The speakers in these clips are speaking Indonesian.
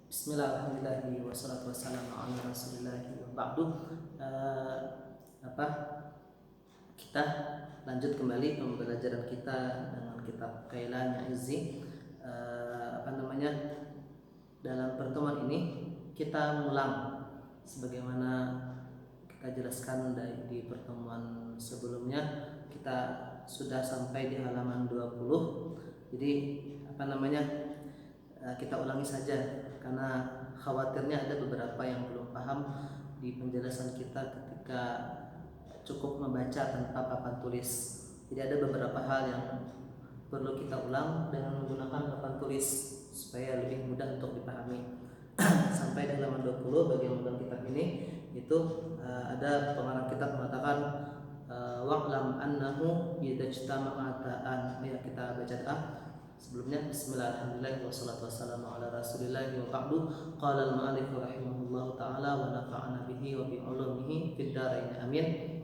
Bismillahirrahmanirrahim. Wassalatu wassalamu ala Rasulillahi wa ba'du. Kita lanjut kembali pembelajaran kita dengan kitab Kailanya Izzi. Dalam pertemuan ini kita mengulang sebagaimana kita jelaskan di pertemuan sebelumnya. Kita sudah sampai di halaman 20. Jadi kita ulangi saja karena khawatirnya ada beberapa yang belum paham di penjelasan kita ketika cukup membaca tanpa papan tulis. Jadi ada beberapa hal yang perlu kita ulang dengan menggunakan papan tulis supaya lebih mudah untuk dipahami. Sampai di halaman 20 bagi yang memegang kitab ini itu ada pengarang kitab mengatakan wa'lam annahu idza ijtama'a ta'an. Ya, kita baca doa. Sebelumnya bismillahirrahmanirrahim wassalatu wassalamu ala Rasulillahi wa ba'du. Qala al-mu'allif rahimahullahu ta'ala wa nafa'ana bihi wa bi ulumihi fid dharain amin.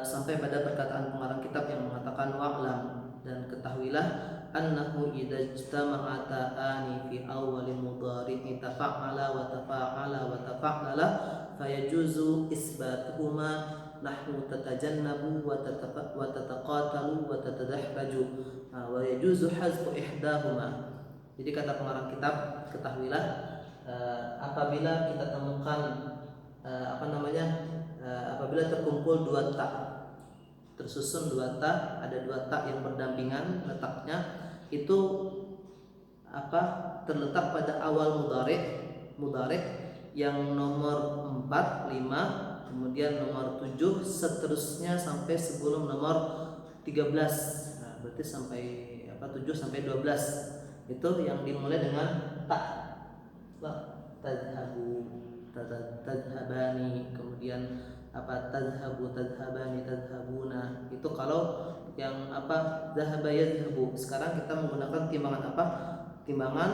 Sampai pada perkataan pengarang kitab yang mengatakan wa'lam, dan ketahuilah annahu idza ijtama'a ta'ani fi awwali mudhari'i tafa'ala wa tafa'ala wa tafa'ala fayajuzu isbatuhuma nahnu tatajannabu wa tataqatalu wa tatadahbaju wa yajuzu hazfu ihdahuma. Jadi kata pengarang kitab, ketahuilah apabila kita temukan apabila terkumpul dua ta, tersusun dua ta, ada dua ta yang berdampingan letaknya, itu terletak pada awal mudhari yang nomor 4, 5, kemudian nomor 7, seterusnya sampai sebelum nomor 13. Nah, berarti sampai 7 sampai 12 itu yang dimulai dengan ta. Tadhabu, tadhabani, kemudian tadhabu, tadhabani, tadhabuna. Itu kalau yang dhahaba yadhhabu. Sekarang kita menggunakan timbangan apa? Timbangan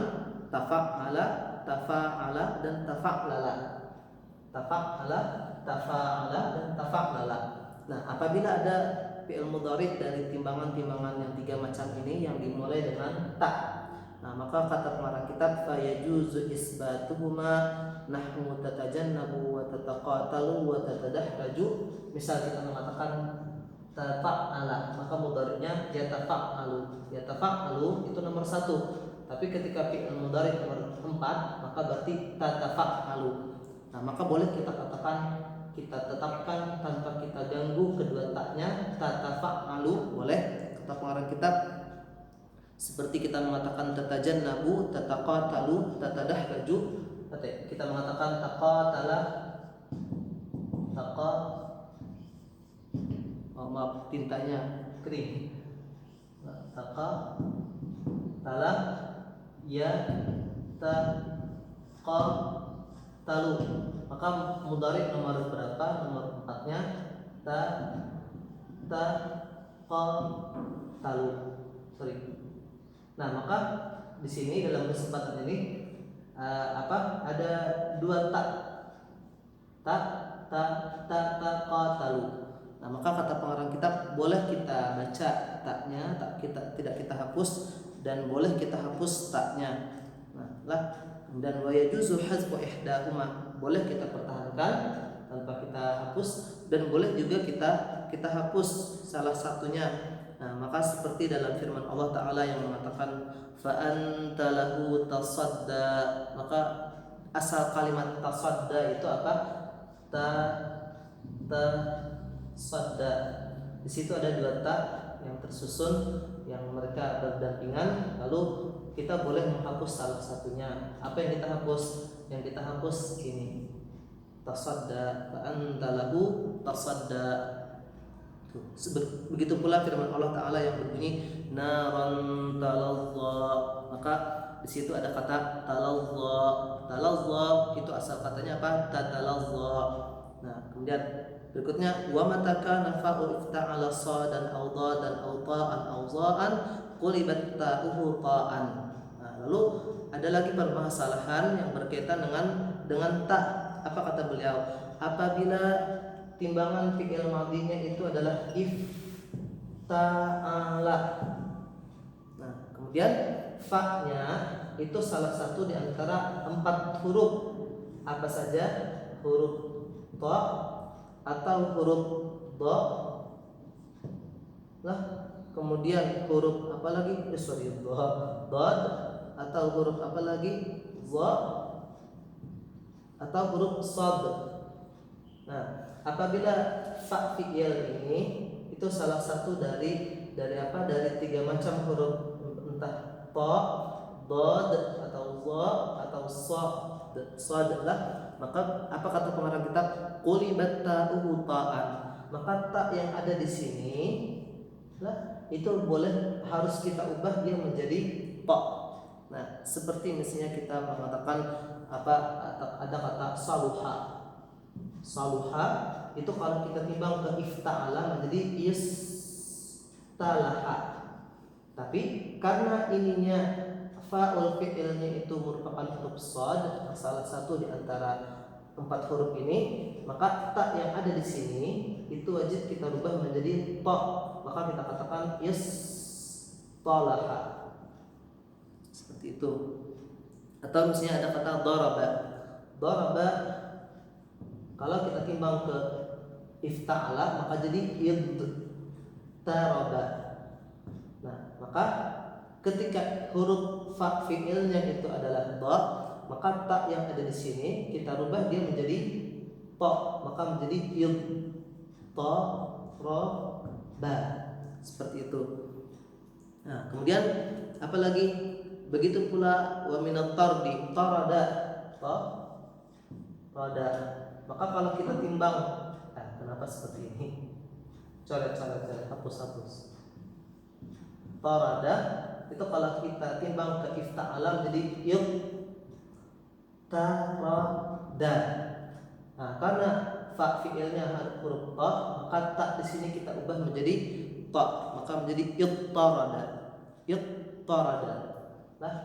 tafa'ala, tafa'ala dan tafa'lala. Tafa'ala, tafa'ala dan tafa'lala. Nah, apabila ada fi'il mudhari dari timbangan-timbangan yang tiga macam ini yang dimulai dengan ta, nah maka kata pengarang kitab fayajuzu isbatuhuma nahnu tatajannabu wa tataqatalu wa tatadahraju. Misal kita mengatakan tafa'ala, maka mudhari'nya yatafa'alu. Yatafa'alu itu nomor 1. Tapi ketika fi'il mudhari nomor 4, maka berarti tatafa'alu. Nah, maka boleh kita katakan, kita tetapkan tanpa kita ganggu kedua taknya, tatafa'alu, boleh. Kata pengarang kitab, seperti kita mengatakan tatajannabu, tataqatalu, tatadahbaju. Kita mengatakan taqatala, maaf tintanya kering. Taqatala, ya taqatalu. Maka mudhari nomor berapa? Nomor 4-nya taqatalu. Nah, maka di sini dalam kesempatan ini ada dua ta. Taqatalu. Nah, maka kata pengarang kitab, boleh kita baca taknya, tidak kita hapus, dan boleh kita hapus taknya. Dan wa yajuzu hazfu ihdahuma, boleh kita pertahankan tanpa kita hapus, dan boleh juga kita hapus salah satunya. Nah, maka seperti dalam firman Allah Ta'ala yang mengatakan fa anta lahu tasadda, maka asal kalimat tasadda itu apa? Tasadda. Di situ ada dua ta yang tersusun yang mereka berdampingan, lalu kita boleh menghapus salah satunya. Apa yang kita hapus? Yang kita hapus ini, tasadda, fa anta lahu tasadda. Begitu pula firman Allah Ta'ala yang berbunyi naran talazza, maka di situ ada kata talazza. Talazza itu asal katanya apa? Tatalazza. Nah, kemudian berikutnya wa mataka nafa'u ifta'ala sadan awda dan awta'an awza'an qulibat ta'uhu ta'an. Nah, lalu ada lagi permasalahan yang berkaitan dengan ta. Apa kata beliau? Apabila timbangan fi'il madhinya itu adalah ifta'ala. Nah, kemudian fa-nya itu salah satu di antara 4 huruf. Apa saja? Huruf ta atau huruf dha lah. Kemudian huruf apa lagi? Dad, atau huruf apa lagi? Za, atau huruf sad. Nah, apabila fa fi'il ini itu salah satu dari apa? Dari 3 macam huruf, entah ta, dad, atau za, atau sad lah. Maka apa kata pengarang kitab? Qulibat ta'uhu ta'an. Maka ta yang ada di sini lah itu harus kita ubah dia menjadi ta. Nah, seperti misalnya kita mengatakan apa, ada kata saluha. Saluha itu kalau kita timbang ke ifta'ala menjadi istalaha. Tapi karena ininya fa'ul fi'ilnya itu merupakan huruf shad, salah satu di antara 4 huruf ini, maka ta yang ada di sini itu wajib kita rubah menjadi ta. Maka kita katakan istalaha. Seperti itu. Atau misalnya ada kata daraba. Daraba kalau kita timbang ke ifta'ala maka jadi idtaraba. Nah, maka ketika huruf fa fi'ilnya itu adalah dha, maka ta yang ada di sini kita rubah dia menjadi ta, maka menjadi idtaraba. Seperti itu. Nah, kemudian apa lagi? Begitu pula wa minat tardi, tarada, tarada. Maka kalau kita timbang, kenapa seperti ini? Coret, hapus. Tarada itu kalau kita timbang ke ifta'ala menjadi tarada. Nah, karena fa fi'ilnya huruf ta, maka ta di sini kita ubah menjadi ta, maka menjadi ittarada. Nah,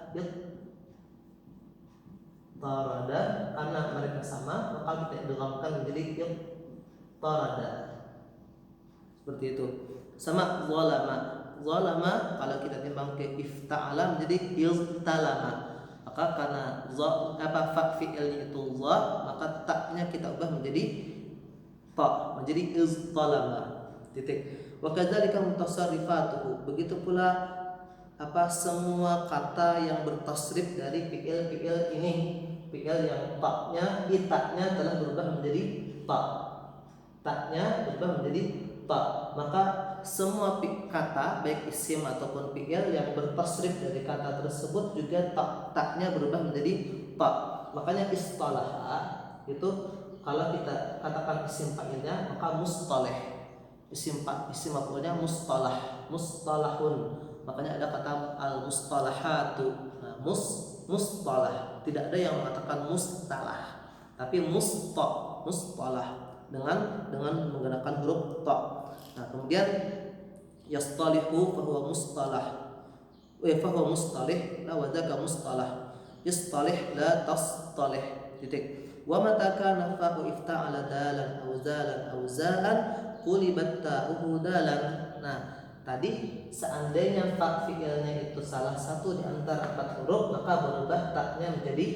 ittarada karena mereka sama, maka kita idghamkan menjadi ittarada. Seperti itu. Sama zalama kalau kita timbang ke ifta'ala menjadi iztalama. Maka karena fa fi'ilnya itu za, maka ta-nya kita ubah menjadi ta, menjadi iztalama. Titik. Wa kadzalika mutasarrifatuhu. Begitu pula semua kata yang bertasrif dari fi'il ini, fi'il yang ta-nya, itaknya telah berubah menjadi ta. Ta-nya berubah menjadi ta. Maka semua kata baik isim ataupun fi'il yang bertasrif dari kata tersebut juga ta-nya berubah menjadi ta. Makanya istalaha itu kalau kita katakan isim fa'ilnya maka mustaleh. Isim maf'ulnya mustalahun. Makanya ada kata al-mustalahatu. Nah, mustalah. Tidak ada yang mengatakan mustalah, tapi mustalah dengan menggunakan huruf ta. Nah, kemudian yastalihu fa huwa mustalah. Fa huwa mustalih la wa dzaka mustalah. Yastalih la tastalih. Titik. Wa mata kana fa'u ifta'ala dalan aw zalan aw za'an qulibat ta'uhu dalan. Nah, tadi seandainya fa fi'ilnya itu salah satu di antara 4 huruf, maka berubah ta-nya menjadi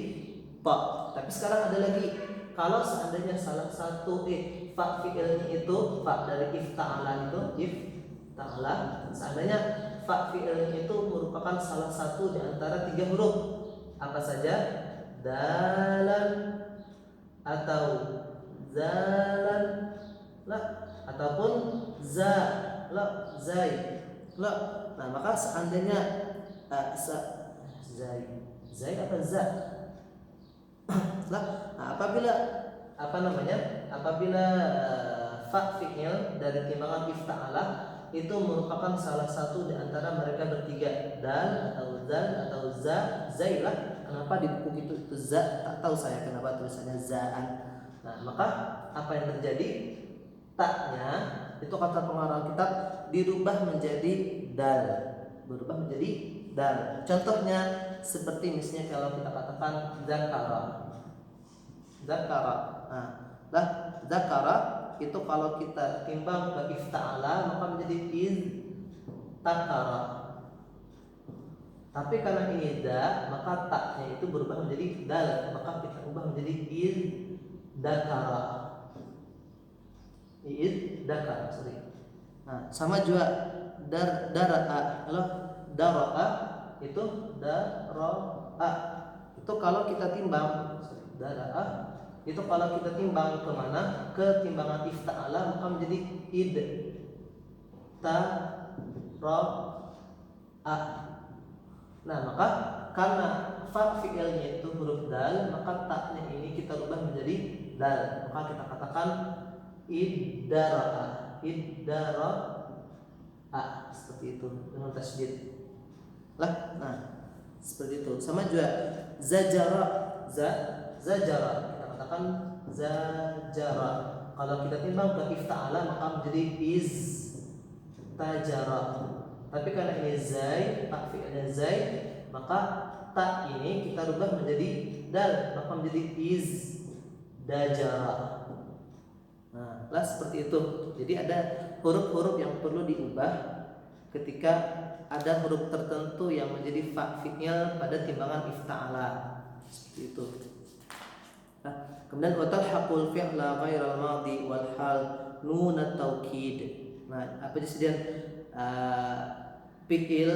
ta. Tapi sekarang ada lagi, kalau seandainya salah satu fa fi'ilnya itu fa dari ifta'ala itu ifta'ala, seandainya fa fi'ilnya itu merupakan salah satu di antara 3 huruf, apa saja? Dalan atau zalan lah, ataupun zai. Nah, maka seandainya zai apa za? Nah, apabila fa fi'il dari timbangan ifta'ala itu merupakan salah satu di antara mereka bertiga, dal atau zal atau zai lah. Kenapa di buku itu za? Tak tahu saya kenapa tulisannya zaan. Nah, maka apa yang terjadi? Ta-nya itu kata pengarang kitab dirubah menjadi dal, berubah menjadi dal. Contohnya seperti misalnya kalau kita katakan zakara. Nah, zakara itu kalau kita timbang ke ifta'ala maka menjadi iztakara. Tapi karena ini da, maka taknya itu berubah menjadi dal, maka kita ubah menjadi id dakara. Id dakara, sorry. Nah, sama juga daraa. Kalau daraa itu daraa. Itu kalau kita timbang, daraa itu kalau kita timbang kemana? Ke timbangan ifta'ala, maka menjadi id ta ra a. Nah, maka karena fa fi'ilnya itu huruf dal, maka taknya ini kita rubah menjadi dal. Maka kita katakan iddara'a, iddara'a, seperti itu dengan tasydid. Nah, seperti itu. Sama juga zajara, zajara. Kita katakan zajara. Kalau kita timbang ke ifta'ala, maka menjadi iz tajara. Tapi karena ini zai, tak fi'ilnya zai, maka tak ini kita rubah menjadi dal, maka menjadi iz dajara. Nah, seperti itu. Jadi ada huruf-huruf yang perlu diubah ketika ada huruf tertentu yang menjadi fa fi'il pada timbangan ifta'ala. Seperti itu. Nah, kemudian watalhaqul fi'la ghairal madhi wal hal nun at-taukid. Nah, apa disediakan fi'il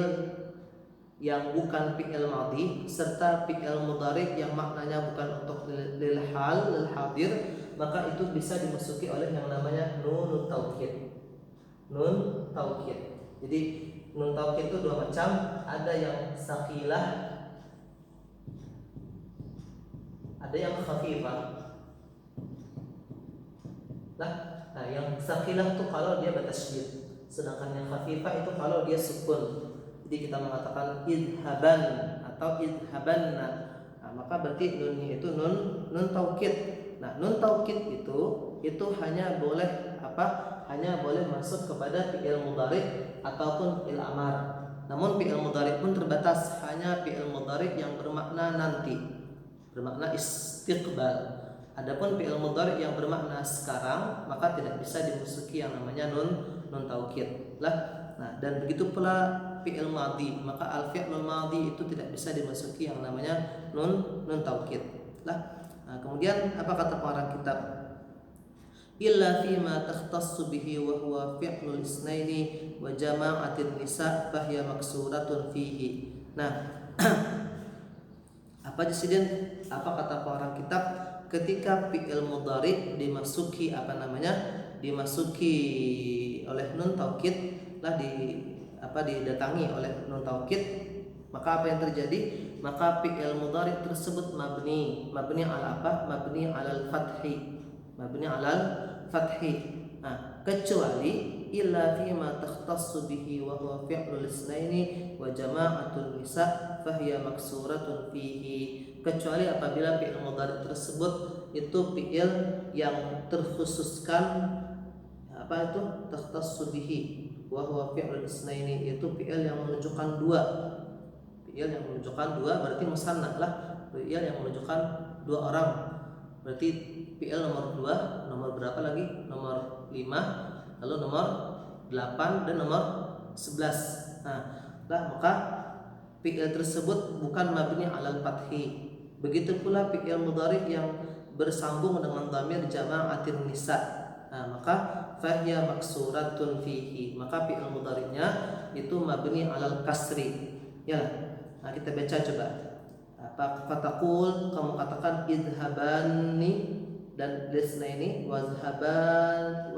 yang bukan fi'il madhi serta fi'il mudhari yang maknanya bukan untuk lil hal, lil hadir, maka itu bisa dimasuki oleh yang namanya nun taukid. Nun taukid. Jadi nun taukid itu dua macam, ada yang saqilah, ada yang khafifah. Nah, yang saqilah itu kalau dia bertasydid, sedangkan yang khafifah itu kalau dia sukun. Jadi kita mengatakan idhaban atau idhabanna. Nah, maka berarti nunnya itu nun taukid. Nah, nun taukid itu hanya boleh hanya boleh masuk kepada fi'il mudhari ataupun fi'il amar. Namun fi'il mudhari pun terbatas, hanya fi'il mudhari yang bermakna nanti, bermakna istiqbal. Adapun fi'il mudhari yang bermakna sekarang, maka tidak bisa dimasuki yang namanya nun taukid. Nah, dan begitu pula fi'il madhi, maka al-fi'lul madhi itu tidak bisa dimasuki yang namanya nun taukid. Nah, kemudian apa kata pengarang kitab? Illa fima takhtassu bihi wa huwa fi'lul isnaini wa jama'atin nisa fahiya maksuratun fihi. Nah, apa disediakan? Apa kata pengarang kitab? Ketika fi'il mudhari dimasuki dimasuki oleh nun taukid, didatangi oleh nun taukid, maka apa yang terjadi? Maka fi'il mudhari tersebut mabni ala apa? Mabni alal fathi. Nah, kecuali illa fima takhtassu bihi wa huwa fi'lul isnaini wa jama'atun nisa fahiya maksuratun fihi. Kecuali apabila fi'il mudhari tersebut itu fi'il yang terkhususkan, takhtassu bihi wa huwa fi'lul isnaini, itu fi'il yang menunjukkan dua. Fi'il yang menunjukkan dua berarti musanna lah. Fi'il yang menunjukkan dua orang. Berarti fi'il nomor 2, nomor berapa lagi? Nomor 5, lalu nomor 8 dan nomor 11. Maka fi'il tersebut bukan mabni alal fathi. Begitu pula fi'il mudhari yang bersambung dengan dhamir jama'atin nisa. Maka fahiya maksuratun fihi, maka fi'il mudhari'nya itu mabni alal kasri. Nah, kita baca coba. Fataqul, kamu katakan idhabani dan lisnaini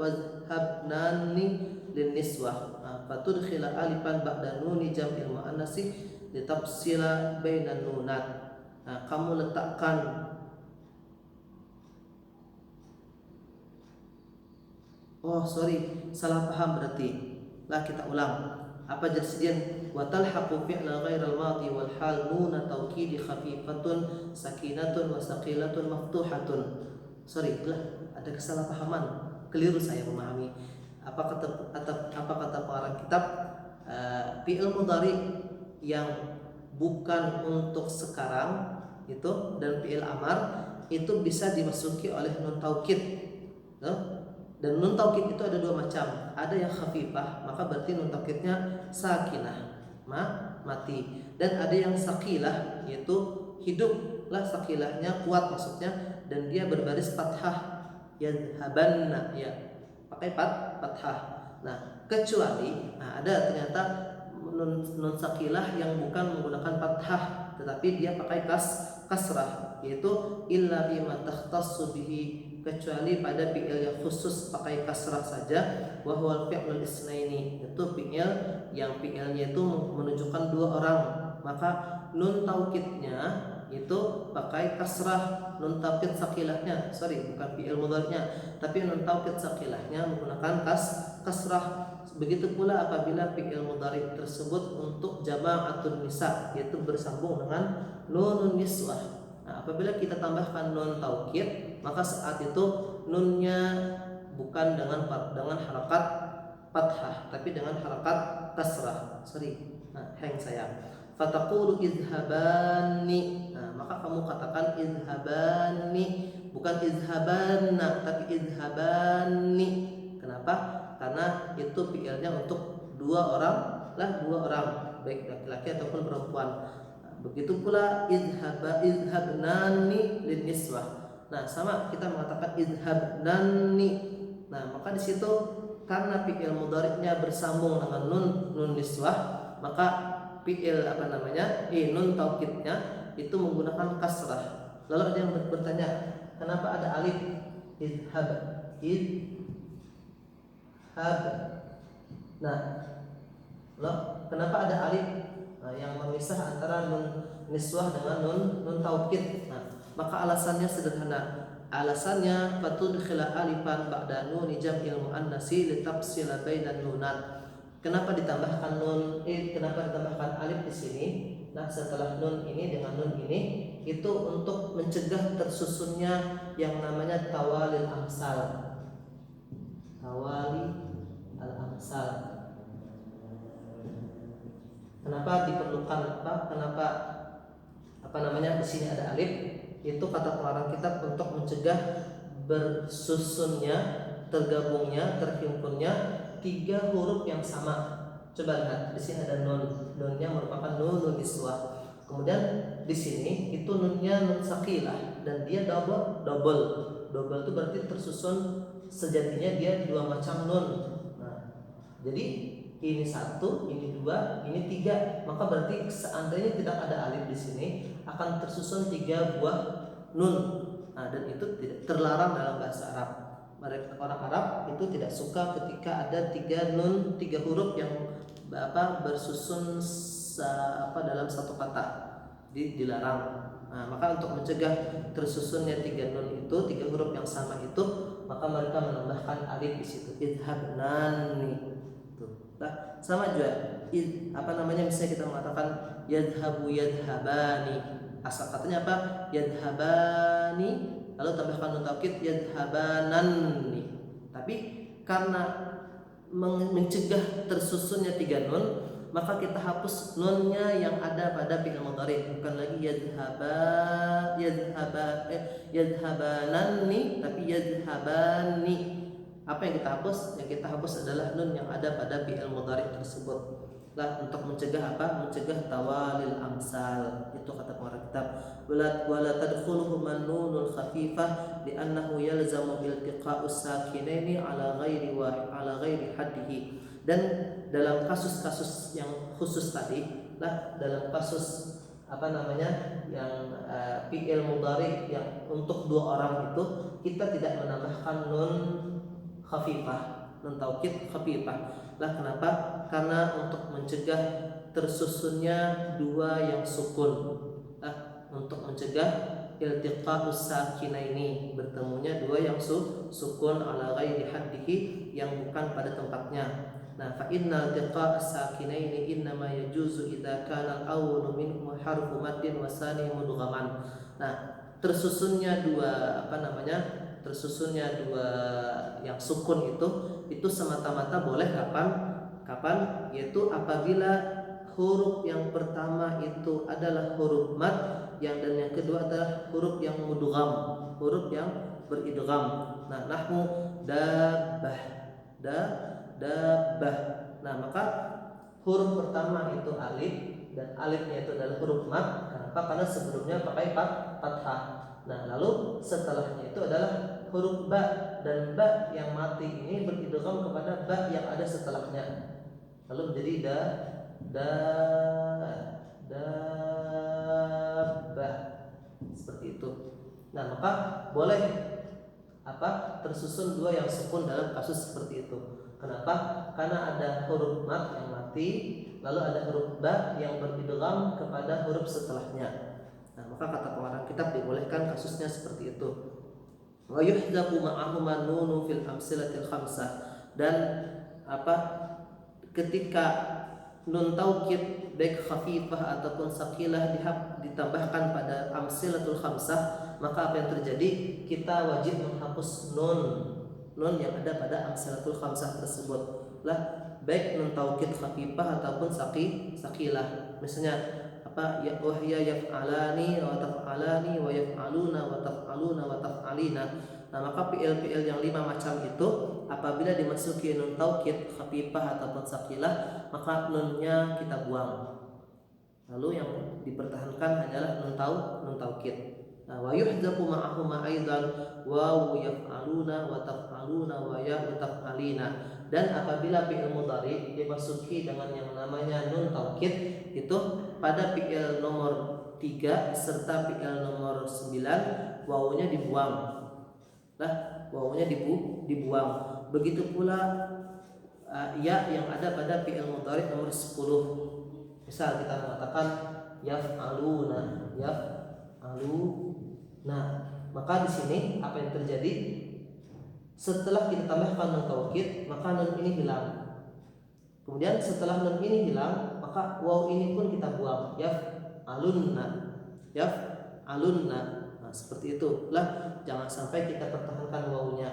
wazhabnani linniswah. Fatudkhila alifan ba'da nuni jam'il muannasi litafsila bainan nunat. Kamu letakkan salah paham berarti. Kita ulang. Apa jadinya? Wa talhaqu fi'la ghairal madhi wal hal nun taukid khafifatun sakinatun wa saqilatun maftuhatun. Ada kesalahpahaman, keliru saya memahami. Apa kata pengarang kitab? Fi'il mudhari yang bukan untuk sekarang itu dan fi'il amar itu bisa dimasuki oleh nun taukid. Dan nun taukid itu ada dua macam. Ada yang khafifah, maka berarti nun taukidnya sakinah, mati. Dan ada yang sakilah, yaitu hiduplah, sakilahnya kuat maksudnya, dan dia berbaris fathah, yadhabanna, ya pakai fathah. Nah kecuali ada ternyata nun sakilah yang bukan menggunakan fathah tetapi dia pakai kasrah, yaitu illa bima takhtassu bihi, kecuali pada fi'il yang khusus pakai kasrah saja, wa huwal fi'lul isnaini, itu fi'il yang fi'ilnya itu menunjukkan dua orang, maka nun taukidnya itu pakai kasrah. Nun taukid sakilahnya, bukan fi'il mudhari'nya, tapi nun taukid sakilahnya menggunakan kasrah. Begitu pula apabila fi'il mudhari' tersebut untuk jama'atun nisa, yaitu bersambung dengan nunun niswah. Nah, apabila kita tambahkan nun taukid, maka saat itu nunnya bukan dengan harakat fathah, tapi dengan harakat kasrah. Hang sayang. Fataqulu idhabani. Nah, maka kamu katakan idhabani, bukan idhabanna, tapi idhabani. Kenapa? Karena itu fi'ilnya untuk dua orang, baik laki-laki ataupun perempuan. Begitu pula idhabnani lin niswah. Nah, sama kita mengatakan idhabnani. Nah, maka di situ karena fi'il mudhari'nya bersambung dengan nun niswah, maka fi'il nun taukidnya itu menggunakan kasrah. Lalu ada yang bertanya, kenapa ada alif idhab? Nah, kenapa ada alif yang memisah antara nun niswah dengan nun taukid? Nah, maka alasannya sederhana. Alasannya fatudkhila alifan ba'da nun jam'il muannasi litafsila bainan nunan. Kenapa ditambahkan kenapa ditambahkan alif di sini? Nah, setelah nun ini dengan nun ini, itu untuk mencegah tersusunnya yang namanya tawalil amsal. Al-amsal. Kenapa diperlukan di sini ada alif? Itu kata pengarang kitab untuk mencegah bersusunnya, tergabungnya, terhimpunnya tiga huruf yang sama. Coba lihat, di sini ada nun. Nunnya merupakan nun niswah. Kemudian di sini itu nunnya nun sakilah dan dia double. Double itu berarti tersusun, sejatinya dia dua macam nun. Nah, jadi ini satu, ini dua, ini tiga. Maka berarti seandainya tidak ada alif di sini, akan tersusun tiga buah nun. Nah, dan itu tidak terlarang dalam bahasa Arab. Orang Arab itu tidak suka ketika ada tiga huruf yang bersusun dalam satu kata, dilarang. Nah, maka untuk mencegah tersusunnya tiga nun itu, tiga huruf yang sama itu, maka mereka menambahkan alif di situ. Idhabnani. Nah, sama juga misalnya kita mengatakan yadhabu yadhabani. Asal katanya apa? Yadhabani, lalu tambahkan nun taukid yadhabanani. Tapi karena mencegah tersusunnya tiga nun, maka kita hapus nunnya yang ada pada fi'il mudhari', bukan lagi yadhabanani, tapi yadhabani. Apa yang kita hapus? Yang kita hapus adalah nun yang ada pada fi'il mudhari' tersebut. Untuk mencegah mencegah tawalil amsal. Itu kata pengarang kitab. Wala tadkhuluhu nunul khafifah li'annahu yalzamu iltiqa'us sakinaini ala ghairi haddihi. Dan dalam kasus-kasus yang khusus tadi, dalam kasus yang fi'il mudhari' yang untuk dua orang itu, kita tidak menambahkan nun khafifah, nun taukid khafifah. Kenapa? Karena untuk mencegah tersusunnya dua yang sukun. Untuk mencegah iltiqa'us sakinaini, bertemunya dua yang sukun ala ghairi haddihi, yang bukan pada tempatnya. Fa inna iltiqa'as sakinaini innama yajuzu idza kana al-awwalu minhum harfu maddin wa tsani mudghaman. Tersusunnya dua tersusunnya dua yang sukun itu semata-mata boleh kapan? Yaitu apabila huruf yang pertama itu adalah huruf mad, dan yang kedua adalah huruf yang mudgham, huruf yang beridgham. Nahwu dabbah. Maka huruf pertama itu alif dan alifnya itu adalah huruf mat. Kenapa? Karena sebelumnya pakai fathah. Nah, lalu setelahnya itu adalah huruf ba, dan ba yang mati ini beridgham kepada ba yang ada setelahnya. Lalu menjadi ba seperti itu. Nah, maka boleh tersusun dua yang sukun dalam kasus seperti itu. Kenapa? Karena ada huruf mat yang mati, lalu ada huruf ba yang beridgham kepada huruf setelahnya. Nah, maka kata pengarang kitab dibolehkan kasusnya seperti itu. Wa yuhdafu ma'ahuma nunu fil amsilatil khamsah, dan ketika nun taukid baik khafifah ataupun sakilah ditambahkan pada amsilatul khamsah, maka apa yang terjadi? Kita wajib menghapus nun yang ada pada amsilatul khamsah tersebut lah, baik nun taukid khafifah ataupun sakilah. Misalnya ya wahya yaf'alani wa taf'alani wa yaf'aluna wa taf'aluna wa taf'alina. Nah, maka fi'il-fi'il yang 5 macam itu apabila dimasuki nun taukid khafifah ataupun sakilah, maka nunnya kita buang. Lalu yang dipertahankan hanyalah nun taukid. Nah, wa yuhdafu ma'ahuma aidan wa yaf'aluna wa taf'aluna wa ya taf'alina. Dan apabila fi'il mudhari dimasuki dengan yang namanya nun taukid, itu pada fi'il nomor 3 serta fi'il nomor 9 wawunya dibuang. Nah, wawunya dibuang. Begitu pula ya yang ada pada fi'il mudhari nomor 10. Misal kita mengatakan yaf'aluna, nah, maka di sini apa yang terjadi? Setelah kita tambahkan nun taukid, maka nun ini hilang. Kemudian setelah nun ini hilang, maka waw ini pun kita buang. Yaf'alunna. Nah, seperti itulah, jangan sampai kita pertahankan wawunya.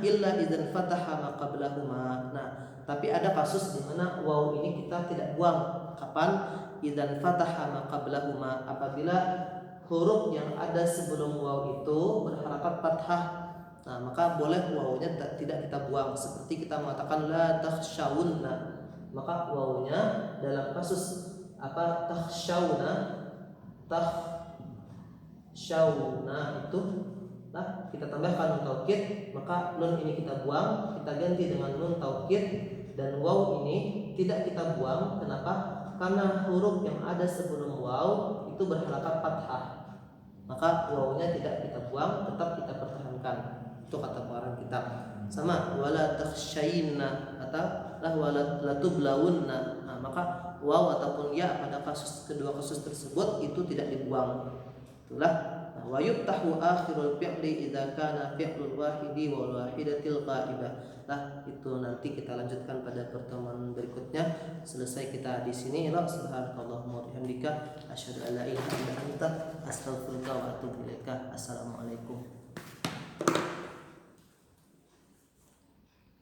Illa idzan fataha ma qablahuma. Nah, tapi ada kasus di mana waw ini kita tidak buang. Kapan? Idzan fataha ma qablahuma, apabila huruf yang ada sebelum waw itu berharakat fathah. Nah, maka boleh wawunya tidak kita buang. Seperti kita mengatakan la takhshawunna, maka wawunya dalam kasus takhshawna itu kita tambahkan nun taukid, maka nun ini kita buang, kita ganti dengan nun taukid, dan waw ini tidak kita buang. Kenapa? Karena huruf yang ada sebelum waw itu berharakat fathah, maka wawunya tidak kita buang, tetap kita pertahankan. Itu kata pengarang kitab. Sama wala takhshayna atau wala tublawunna. Nah, maka waw ataupun ya pada kedua kasus tersebut itu tidak dibuang. Itulah wa yuftahu akhirul fi'li idza kana fi'lul wahidi wal wahidatil ghaibah. Nah, itu nanti kita lanjutkan pada pertemuan berikutnya. Selesai kita di sini. Subhanakallahumma wa bihamdika asyhadu an la ilaha illa anta astaghfiruka wa atubu ilaika. Assalamualaikum.